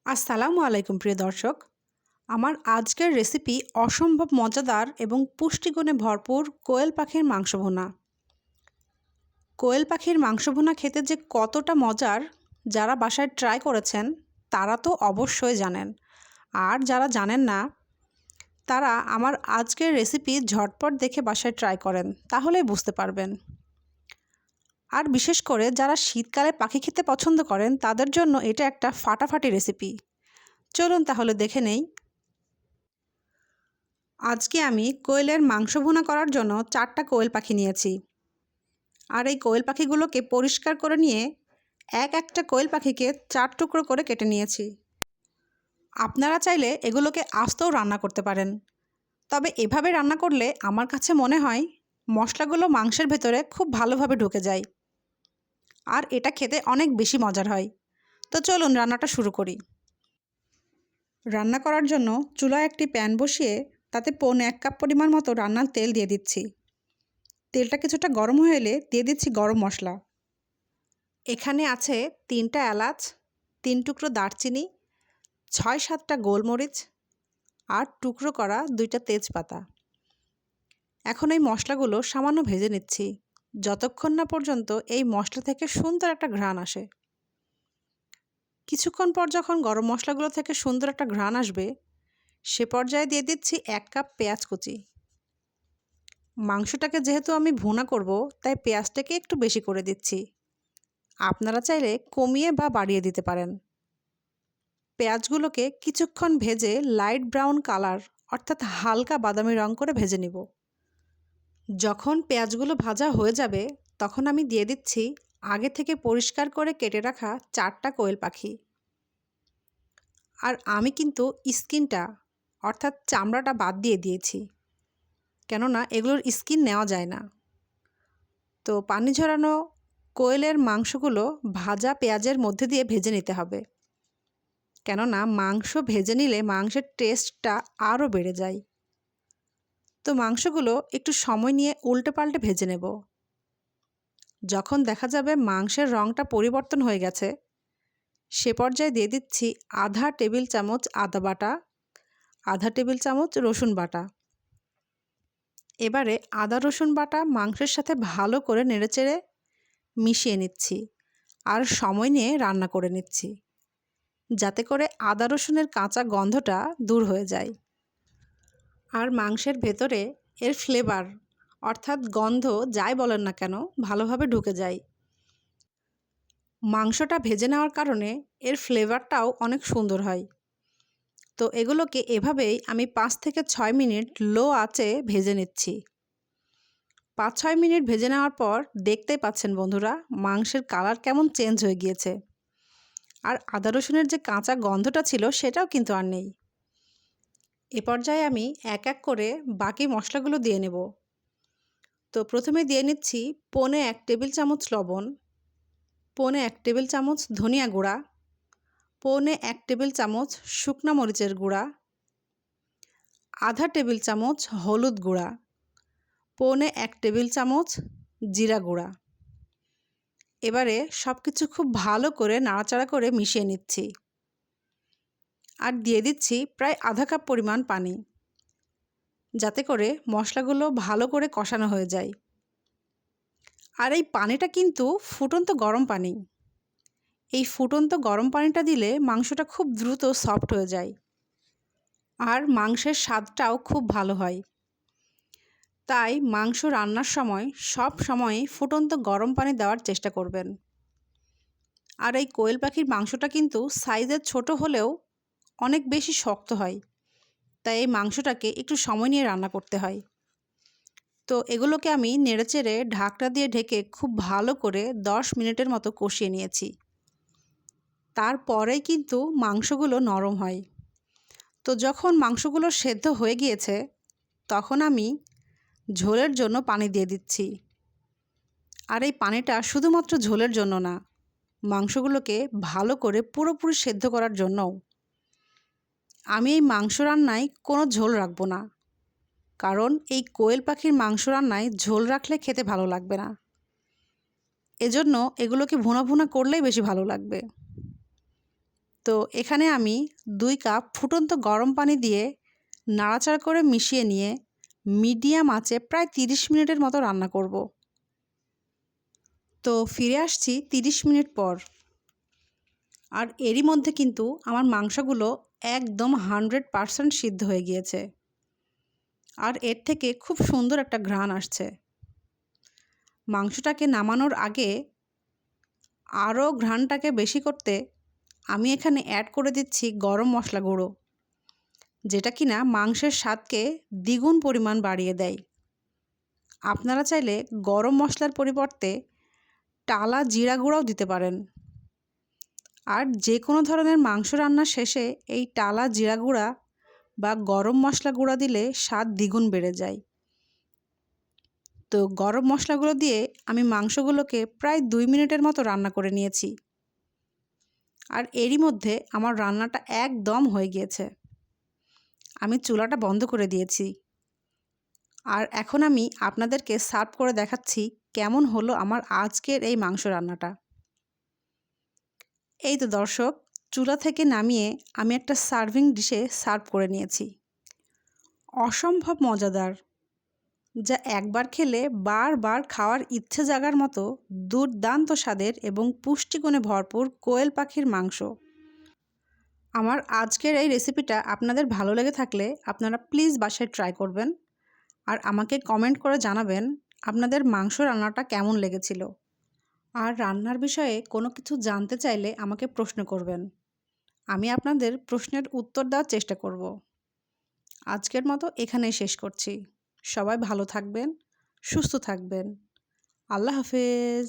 আসসালামু আলাইকুম প্রিয় দর্শক। আমার আজকের রেসিপি অসম্ভব মজাদার এবং পুষ্টিগুণে ভরপুর কোয়েল পাখির মাংস ভুনা। কোয়েল পাখির মাংস ভুনা খেতে যে কতটা মজার, যারা বাসায় ট্রাই করেছেন তারা তো অবশ্যই জানেন। আর যারা জানেন না, তারা আমার আজকের রেসিপি ঝটপট দেখে বাসায় ট্রাই করেন, তাহলেই বুঝতে পারবেন। আর বিশেষ করে যারা শীতকালে পাখি খেতে পছন্দ করেন তাদের জন্য এটা একটা ফাটাফাটি রেসিপি। চলুন তাহলে দেখে নেই। আজকে আমি কোয়েলের মাংস ভুনা করার জন্য 4টা কোয়েল পাখি নিয়েছি। আর এই কোয়েল পাখিগুলোকে পরিষ্কার করে নিয়ে একটা কোয়েল পাখিকে 4 টুকরো করে কেটে নিয়েছি। আপনারা চাইলে এগুলোকে আস্তেও রান্না করতে পারেন, তবে এভাবে রান্না করলে আমার কাছে মনে হয় মশলাগুলো মাংসের ভেতরে খুব ভালোভাবে ঢুকে যায়, আর এটা খেতে অনেক বেশি মজার হয়। তো চলুন রান্নাটা শুরু করি। রান্না করার জন্য চুলায় একটি প্যান বসিয়ে তাতে 1 কাপ পরিমাণ মতো রান্নার তেল দিয়ে দিচ্ছি। তেলটা কিছুটা গরম হয়ে এলে দিয়ে দিচ্ছি গরম মশলা। এখানে আছে 3টা এলাচ, 3 টুকরো দারচিনি, 6-7টা গোলমরিচ আর টুকরো করা 2টা তেজপাতা। এখন এই মশলাগুলো সামান্য ভেজে নিচ্ছি, যতক্ষণ না পর্যন্ত এই মশলা থেকে সুন্দর একটা ঘ্রাণ আসে। কিছুক্ষণ পর যখন গরম মশলাগুলো থেকে সুন্দর একটা ঘ্রাণ আসবে, সে পর্যায়ে দিয়ে দিচ্ছি 1 কাপ পেঁয়াজ কুচি। মাংসটাকে যেহেতু আমি ভুনা করব, তাই পেঁয়াজটাকে একটু বেশি করে দিচ্ছি। আপনারা চাইলে কমিয়ে বা বাড়িয়ে দিতে পারেন। পেঁয়াজগুলোকে কিছুক্ষণ ভেজে লাইট ব্রাউন কালার অর্থাৎ হালকা বাদামি রং করে ভেজে নিব। যখন পেঁয়াজগুলো ভাজা হয়ে যাবে, তখন আমি দিয়ে দিচ্ছি আগে থেকে পরিষ্কার করে কেটে রাখা 4টা কোয়েল পাখি। আর আমি কিন্তু স্কিনটা অর্থাৎ চামড়াটা বাদ দিয়ে দিয়েছি, কেননা এগুলোর স্কিন নেওয়া যায় না। তো পানি ঝরানো কোয়েলের মাংসগুলো ভাজা পেঁয়াজের মধ্যে দিয়ে ভেজে নিতে হবে, কেননা মাংস ভেজে নিলে মাংসের টেস্টটা আরও বেড়ে যায়। তো মাংসগুলো একটু সময় নিয়ে উল্টে পাল্টে ভেজে নেব। যখন দেখা যাবে মাংসের রঙটা পরিবর্তন হয়ে গেছে, সে পর্যায়ে দিয়ে দিচ্ছি আধা টেবিল চামচ আদা বাটা, আধা টেবিল চামচ রসুন বাটা। এবারে আদা রসুন বাটা মাংসের সাথে ভালো করে নেড়েচেড়ে মিশিয়ে নিচ্ছি আর সময় নিয়ে রান্না করে নিচ্ছি, যাতে করে আদা রসুনের কাঁচা গন্ধটা দূর হয়ে যায় আর মাংসের ভেতরে এর ফ্লেভার অর্থাৎ গন্ধ যাই বলেন না কেন ভালোভাবে ঢুকে যায়। মাংসটা ভেজে নেওয়ার কারণে এর ফ্লেভারটাও অনেক সুন্দর হয়। তো এগুলোকে এভাবেই আমি 5 থেকে 6 মিনিট লো আঁচে ভেজে নিচ্ছি। 5-6 মিনিট ভেজে নেওয়ার পর দেখতেই পাচ্ছেন বন্ধুরা, মাংসের কালার কেমন চেঞ্জ হয়ে গিয়েছে। আর আদা রসুনের যে কাঁচা গন্ধটা ছিল সেটাও কিন্তু আর নেই। এ পর্যায়ে আমি এক এক করে বাকি মশলাগুলো দিয়ে নেব। তো প্রথমে দিয়ে নিচ্ছি 1.25 টেবিল চামচ লবণ, 1.25 টেবিল চামচ ধনিয়া গুঁড়া, 1.25 টেবিল চামচ শুকনা মরিচের গুঁড়া, আধা টেবিল চামচ হলুদ গুঁড়া, 1.25 টেবিল চামচ জিরা গুঁড়া। এবারে সব কিছু খুব ভালো করে নাড়াচাড়া করে মিশিয়ে নিচ্ছি আর দিয়ে দিচ্ছি প্রায় আধা কাপ পরিমাণ পানি, যাতে করে মশলাগুলো ভালো করে কষানো হয়ে যায়। আর এই পানিটা কিন্তু ফুটন্ত গরম পানি। এই ফুটন্ত গরম পানিটা দিলে মাংসটা খুব দ্রুত সফট হয়ে যায় আর মাংসের স্বাদটাও খুব ভালো হয়। তাই মাংস রান্নার সময় সব সময়ই ফুটন্ত গরম পানি দেওয়ার চেষ্টা করবেন। আর এই কোয়েল পাখির মাংসটা কিন্তু সাইজে ছোট হলেও অনেক বেশি শক্ত হয়, তাই এই মাংসটাকে একটু সময় নিয়ে রান্না করতে হয়। তো এগুলোকে আমি নেড়েচেড়ে ঢাকনা দিয়ে ঢেকে খুব ভালো করে 10 মিনিটের মতো কষিয়ে নিয়েছি। তারপরেই কিন্তু মাংসগুলো নরম হয়। তো যখন মাংসগুলো সেদ্ধ হয়ে গিয়েছে, তখন আমি ঝোলের জন্য পানি দিয়ে দিচ্ছি। আর এই পানিটা শুধুমাত্র ঝোলের জন্য না, মাংসগুলোকে ভালো করে পুরোপুরি সেদ্ধ করার জন্যও। আমি এই মাংস রান্নায় কোনো ঝোল রাখবো না, কারণ এই কোয়েল পাখির মাংস রান্নায় ঝোল রাখলে খেতে ভালো লাগবে না। এজন্য এগুলোকে ভুনা ভুনা করলেই বেশি ভালো লাগবে। তো তো এখানে আমি 2 কাপ ফুটন্ত গরম পানি দিয়ে নাড়াচাড়া করে মিশিয়ে নিয়ে মিডিয়াম আঁচে প্রায় 30 মিনিটের মতো রান্না করব। তো ফিরে আসছি 30 মিনিট পর। আর এরই মধ্যে কিন্তু আমার মাংসগুলো একদম 100% সিদ্ধ হয়ে গিয়েছে। আর এর থেকে খুব সুন্দর একটা ঘ্রাণ আসছে। মাংসটাকে নামানোর আগে আরও ঘ্রাণটাকে বেশি করতে আমি এখানে অ্যাড করে দিচ্ছি গরম মশলা গুঁড়ো, যেটা কিনা মাংসের স্বাদকে দ্বিগুণ পরিমাণ বাড়িয়ে দেয়। আপনারা চাইলে গরম মশলার পরিবর্তে টালা জিরা গুঁড়াও দিতে পারেন। আর যে কোনো ধরনের মাংস রান্নার শেষে এই টালা জিরা গুঁড়া বা গরম মশলা গুঁড়া দিলে স্বাদ দ্বিগুণ বেড়ে যায়। তো গরম মশলাগুলো দিয়ে আমি মাংসগুলোকে প্রায় 2 মিনিটের মতো রান্না করে নিয়েছি। আর এরই মধ্যে আমার রান্নাটা একদম হয়ে গিয়েছে। আমি চুলাটা বন্ধ করে দিয়েছি। আর এখন আমি আপনাদেরকে সার্ভ করে দেখাচ্ছি কেমন হলো আমার আজকের এই মাংস রান্নাটা। এই তো দর্শক, চুলা থেকে নামিয়ে আমি একটা সার্ভিং ডিশে সার্ভ করে নিয়েছি। অসম্ভব মজাদার, যা একবার খেলে বারবার খাওয়ার ইচ্ছে জাগার মতো দুর্দান্ত স্বাদের এবং পুষ্টিগুণে ভরপুর কোয়েল পাখির মাংস। আমার আজকের এই রেসিপিটা আপনাদের ভালো লেগে থাকলে আপনারা প্লিজ বাসায় ট্রাই করবেন। আর আমাকে কমেন্ট করে জানাবেন আপনাদের মাংস রান্নাটা কেমন লেগেছিল। আর রান্নার বিষয়ে কোনো কিছু জানতে চাইলে আমাকে প্রশ্ন করবেন। আমি আপনাদের প্রশ্নের উত্তর দেওয়ার চেষ্টা করব। আজকের মতো এখানেই শেষ করছি। সবাই ভালো থাকবেন, সুস্থ থাকবেন। আল্লাহ হাফেজ।